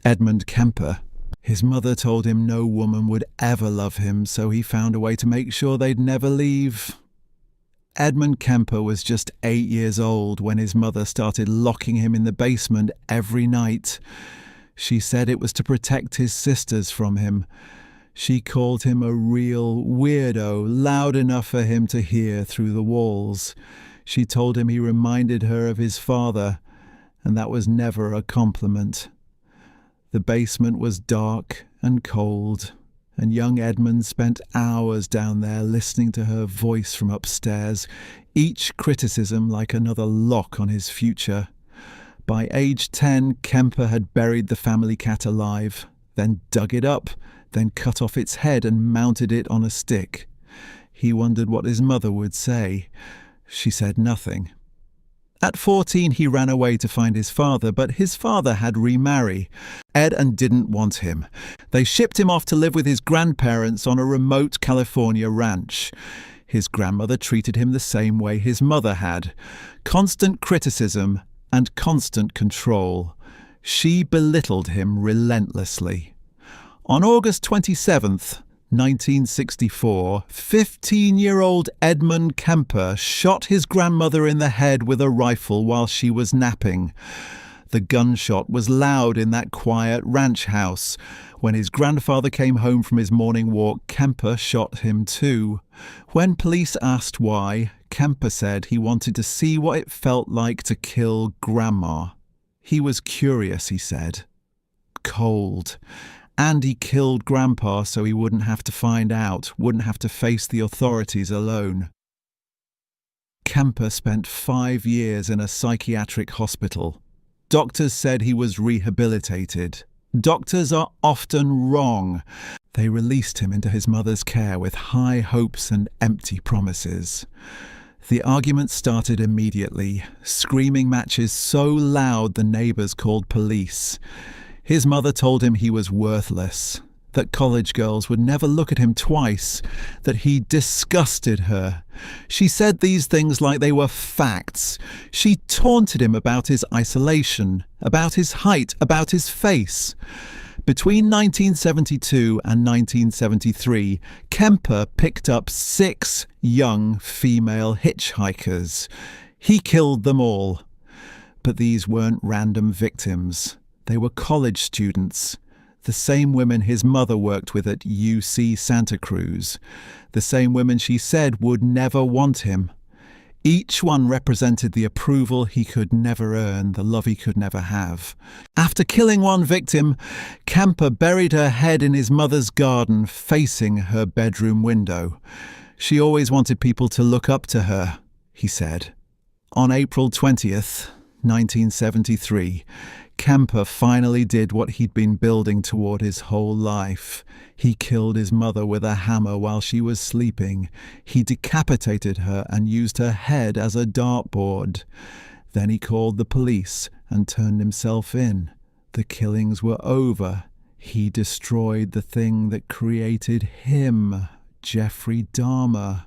Edmund Kemper. His mother told him no woman would ever love him, so he found a way to make sure they'd never leave. Edmund Kemper was just 8 years old when his mother started locking him in the basement every night. She said it was to protect his sisters from him. She called him a real weirdo, loud enough for him to hear through the walls. She told him he reminded her of his father, and that was never a compliment. The basement was dark and cold, and young Edmund spent hours down there listening to her voice from upstairs, each criticism like another lock on his future. By age 10, Kemper had buried the family cat alive, then dug it up, then cut off its head and mounted it on a stick. He wondered what his mother would say. She said nothing. At 14, he ran away to find his father, but his father had remarried. Ed and didn't want him. They shipped him off to live with his grandparents on a remote California ranch. His grandmother treated him the same way his mother had. Constant criticism and constant control. She belittled him relentlessly. On August 27th, 1964, 15-year-old Edmund Kemper shot his grandmother in the head with a rifle while she was napping. The gunshot was loud in that quiet ranch house. When his grandfather came home from his morning walk, Kemper shot him too. When police asked why, Kemper said he wanted to see what it felt like to kill Grandma. He was curious, he said. Cold. And he killed Grandpa so he wouldn't have to find out, wouldn't have to face the authorities alone. Kemper spent 5 years in a psychiatric hospital. Doctors said he was rehabilitated. Doctors are often wrong. They released him into his mother's care with high hopes and empty promises. The argument started immediately, screaming matches so loud the neighbors called police. His mother told him he was worthless, that college girls would never look at him twice, that he disgusted her. She said these things like they were facts. She taunted him about his isolation, about his height, about his face. Between 1972 and 1973, Kemper picked up 6 young female hitchhikers. He killed them all. But these weren't random victims. They were college students, the same women his mother worked with at UC Santa Cruz, the same women she said would never want him. Each one represented the approval he could never earn, the love he could never have. After killing one victim, Kemper buried her head in his mother's garden, facing her bedroom window. She always wanted people to look up to her, he said. On April 20th, 1973, Kemper finally did what he'd been building toward his whole life. He killed his mother with a hammer while she was sleeping. He decapitated her and used her head as a dartboard. Then he called the police and turned himself in. The killings were over. He destroyed the thing that created him, Jeffrey Dahmer.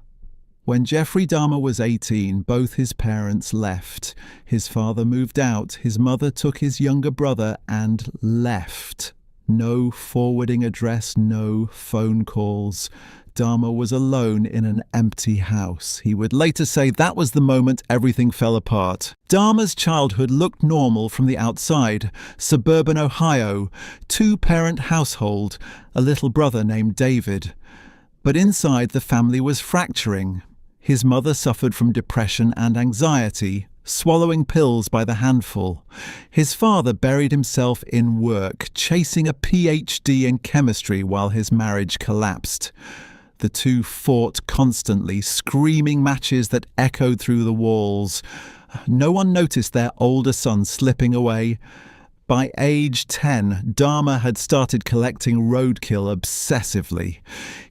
When Jeffrey Dahmer was 18, both his parents left. His father moved out, his mother took his younger brother and left. No forwarding address, no phone calls. Dahmer was alone in an empty house. He would later say that was the moment everything fell apart. Dahmer's childhood looked normal from the outside. Suburban Ohio, 2-parent household, a little brother named David. But inside the family was fracturing. His mother suffered from depression and anxiety, swallowing pills by the handful. His father buried himself in work, chasing a PhD in chemistry while his marriage collapsed. The two fought constantly, screaming matches that echoed through the walls. No one noticed their older son slipping away. By age 10, Dahmer had started collecting roadkill obsessively.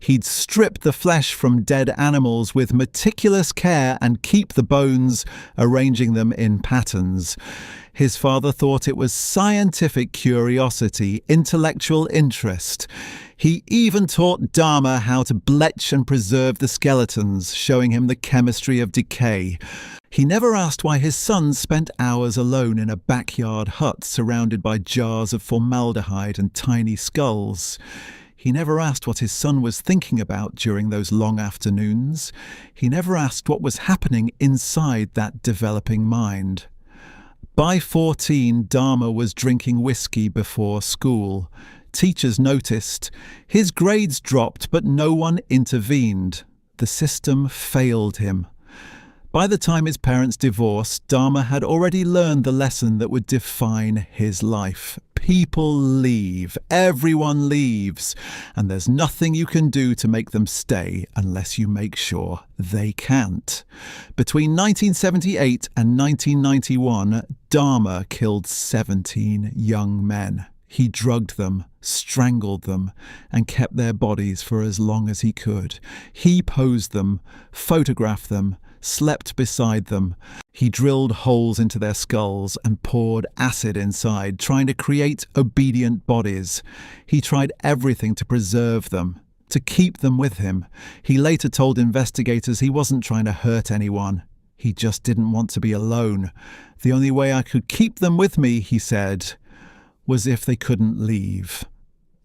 He'd strip the flesh from dead animals with meticulous care and keep the bones, arranging them in patterns. His father thought it was scientific curiosity, intellectual interest. He even taught Dahmer how to bletch and preserve the skeletons, showing him the chemistry of decay. He never asked why his son spent hours alone in a backyard hut surrounded by jars of formaldehyde and tiny skulls. He never asked what his son was thinking about during those long afternoons. He never asked what was happening inside that developing mind. By 14, Dahmer was drinking whiskey before school. Teachers noticed. His grades dropped, but no one intervened. The system failed him. By the time his parents divorced, Dahmer had already learned the lesson that would define his life. People leave. Everyone leaves. And there's nothing you can do to make them stay unless you make sure they can't. Between 1978 and 1991, Dahmer killed 17 young men. He drugged them, strangled them, and kept their bodies for as long as he could. He posed them, photographed them, slept beside them. He drilled holes into their skulls and poured acid inside, trying to create obedient bodies. He tried everything to preserve them, to keep them with him. He later told investigators he wasn't trying to hurt anyone. He just didn't want to be alone. The only way I could keep them with me, he said, was if they couldn't leave.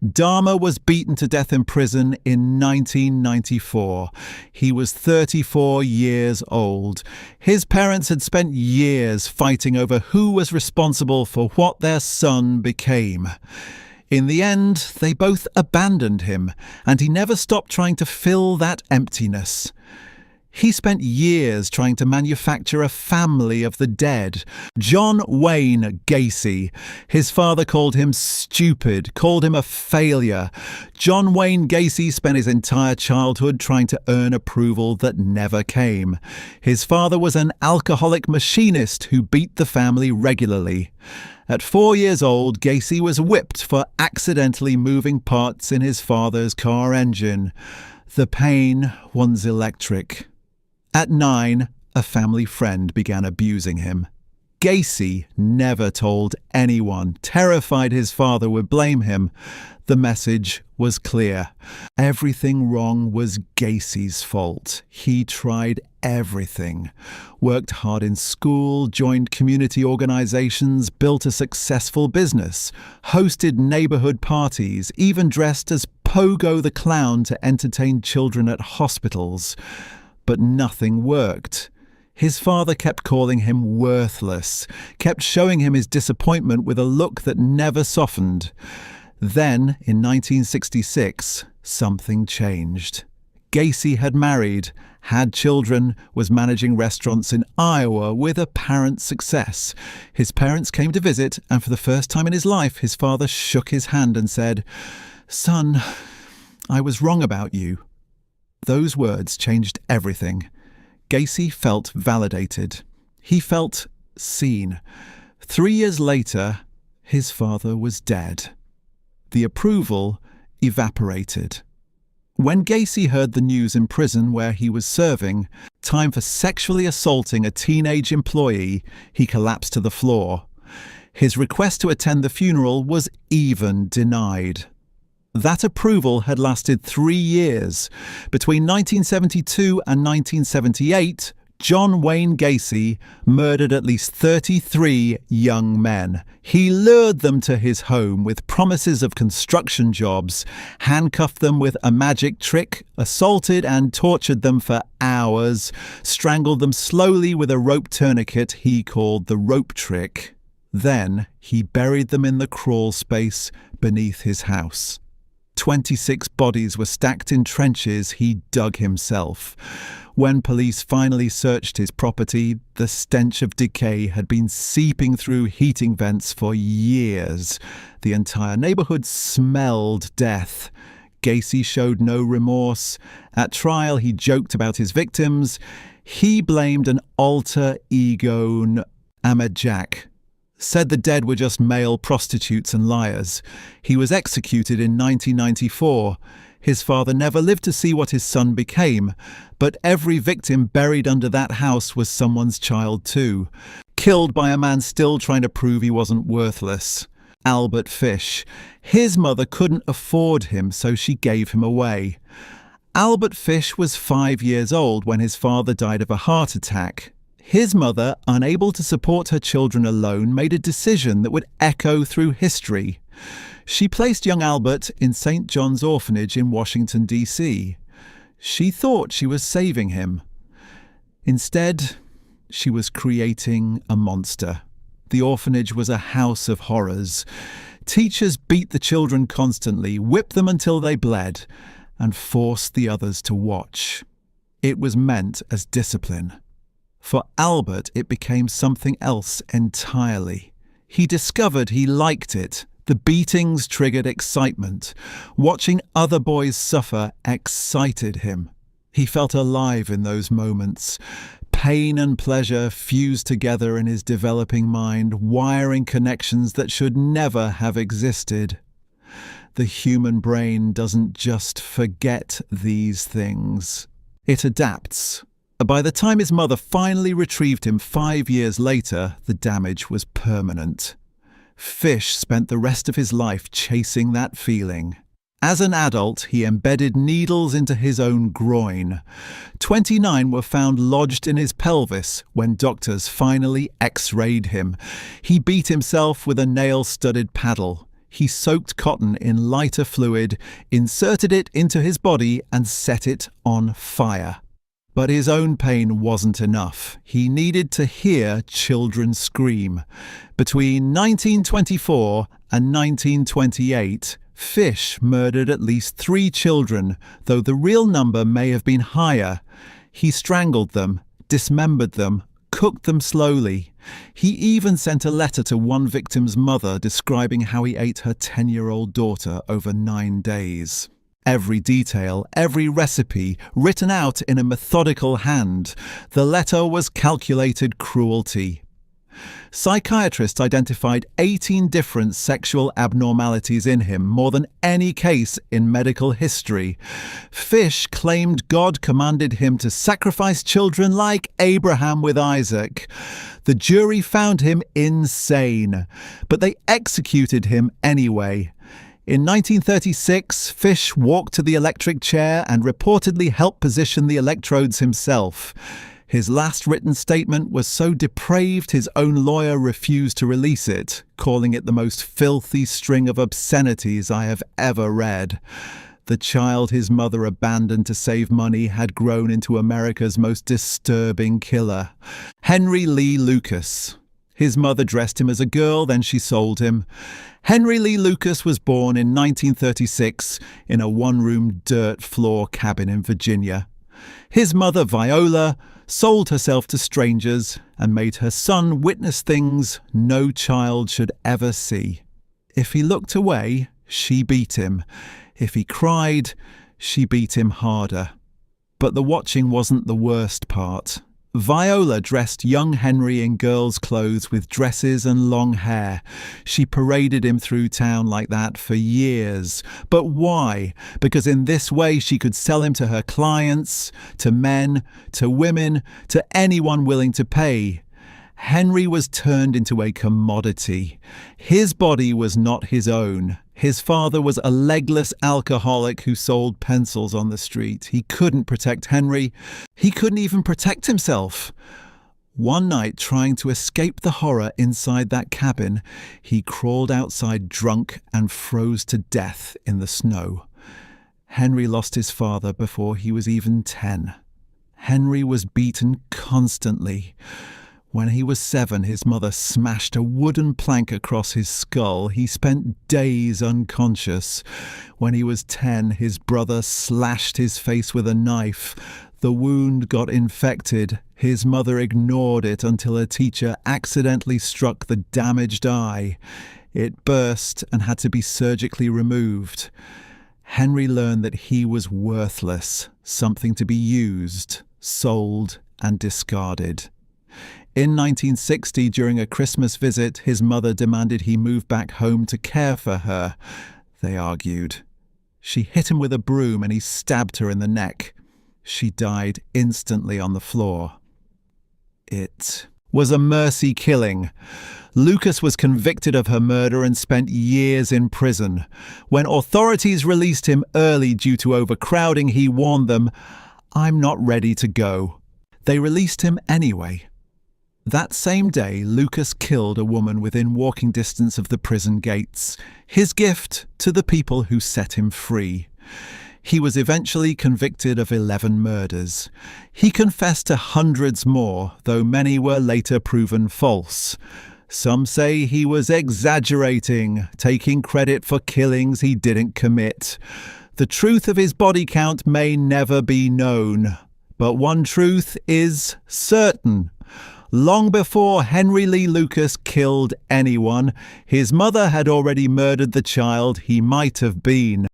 Dahmer was beaten to death in prison in 1994. He was 34 years old. His parents had spent years fighting over who was responsible for what their son became. In the end, they both abandoned him, and he never stopped trying to fill that emptiness. He spent years trying to manufacture a family of the dead. John Wayne Gacy. His father called him stupid, called him a failure. John Wayne Gacy spent his entire childhood trying to earn approval that never came. His father was an alcoholic machinist who beat the family regularly. At 4 years old, Gacy was whipped for accidentally moving parts in his father's car engine. The pain was electric. At 9, a family friend began abusing him. Gacy never told anyone, terrified his father would blame him. The message was clear. Everything wrong was Gacy's fault. He tried everything. Worked hard in school, joined community organizations, built a successful business, hosted neighborhood parties, even dressed as Pogo the Clown to entertain children at hospitals. But nothing worked. His father kept calling him worthless, kept showing him his disappointment with a look that never softened. Then, in 1966, something changed. Gacy had married, had children, was managing restaurants in Iowa with apparent success. His parents came to visit, and for the first time in his life, his father shook his hand and said, "Son, I was wrong about you." Those words changed everything. Gacy felt validated. He felt seen. 3 years later, his father was dead. The approval evaporated. When Gacy heard the news in prison where he was serving, time for sexually assaulting a teenage employee, he collapsed to the floor. His request to attend the funeral was even denied. That approval had lasted 3 years. Between 1972 and 1978, John Wayne Gacy murdered at least 33 young men. He lured them to his home with promises of construction jobs, handcuffed them with a magic trick, assaulted and tortured them for hours, strangled them slowly with a rope tourniquet he called the rope trick. Then he buried them in the crawl space beneath his house. 26 bodies were stacked in trenches he dug himself. When police finally searched his property, the stench of decay had been seeping through heating vents for years. The entire neighborhood smelled death. Gacy showed no remorse. At trial, he joked about his victims. He blamed an alter ego, Ahmed Jack. Said the dead were just male prostitutes and liars. He was executed in 1994. His father never lived to see what his son became, but every victim buried under that house was someone's child too, killed by a man still trying to prove he wasn't worthless. Albert Fish. His mother couldn't afford him, so she gave him away. Albert Fish was 5 years old when his father died of a heart attack. His mother, unable to support her children alone, made a decision that would echo through history. She placed young Albert in St. John's Orphanage in Washington, D.C. She thought she was saving him. Instead, she was creating a monster. The orphanage was a house of horrors. Teachers beat the children constantly, whipped them until they bled, and forced the others to watch. It was meant as discipline. For Albert, it became something else entirely. He discovered he liked it. The beatings triggered excitement. Watching other boys suffer excited him. He felt alive in those moments. Pain and pleasure fused together in his developing mind, wiring connections that should never have existed. The human brain doesn't just forget these things. It adapts. By the time his mother finally retrieved him 5 years later, the damage was permanent. Fish spent the rest of his life chasing that feeling. As an adult, he embedded needles into his own groin. 29 were found lodged in his pelvis when doctors finally x-rayed him. He beat himself with a nail-studded paddle. He soaked cotton in lighter fluid, inserted it into his body, and set it on fire. But his own pain wasn't enough. He needed to hear children scream. Between 1924 and 1928, Fish murdered at least 3 children, though the real number may have been higher. He strangled them, dismembered them, cooked them slowly. He even sent a letter to one victim's mother describing how he ate her 10-year-old daughter over 9 days. Every detail, every recipe, written out in a methodical hand. The letter was calculated cruelty. Psychiatrists identified 18 different sexual abnormalities in him, more than any case in medical history. Fish claimed God commanded him to sacrifice children like Abraham with Isaac. The jury found him insane, but they executed him anyway. In 1936, Fish walked to the electric chair and reportedly helped position the electrodes himself. His last written statement was so depraved his own lawyer refused to release it, calling it the most filthy string of obscenities I have ever read. The child his mother abandoned to save money had grown into America's most disturbing killer. Henry Lee Lucas. His mother dressed him as a girl, then she sold him. Henry Lee Lucas was born in 1936 in a one-room dirt floor cabin in Virginia. His mother, Viola, sold herself to strangers and made her son witness things no child should ever see. If he looked away, she beat him. If he cried, she beat him harder. But the watching wasn't the worst part. Viola dressed young Henry in girls' clothes with dresses and long hair. She paraded him through town like that for years. But why? Because in this way she could sell him to her clients, to men, to women, to anyone willing to pay. Henry was turned into a commodity. His body was not his own. His father was a legless alcoholic who sold pencils on the street. He couldn't protect Henry. He couldn't even protect himself. One night, trying to escape the horror inside that cabin, he crawled outside drunk and froze to death in the snow. Henry lost his father before he was even 10. Henry was beaten constantly. When he was 7, his mother smashed a wooden plank across his skull. He spent days unconscious. When he was 10, his brother slashed his face with a knife. The wound got infected. His mother ignored it until a teacher accidentally struck the damaged eye. It burst and had to be surgically removed. Henry learned that he was worthless, something to be used, sold, and discarded. In 1960, during a Christmas visit, his mother demanded he move back home to care for her. They argued. She hit him with a broom and he stabbed her in the neck. She died instantly on the floor. It was a mercy killing. Lucas was convicted of her murder and spent years in prison. When authorities released him early due to overcrowding, he warned them, "I'm not ready to go." They released him anyway. That same day, Lucas killed a woman within walking distance of the prison gates, his gift to the people who set him free. He was eventually convicted of 11 murders. He confessed to hundreds more, though many were later proven false. Some say he was exaggerating, taking credit for killings he didn't commit. The truth of his body count may never be known, but one truth is certain. Long before Henry Lee Lucas killed anyone, his mother had already murdered the child he might have been.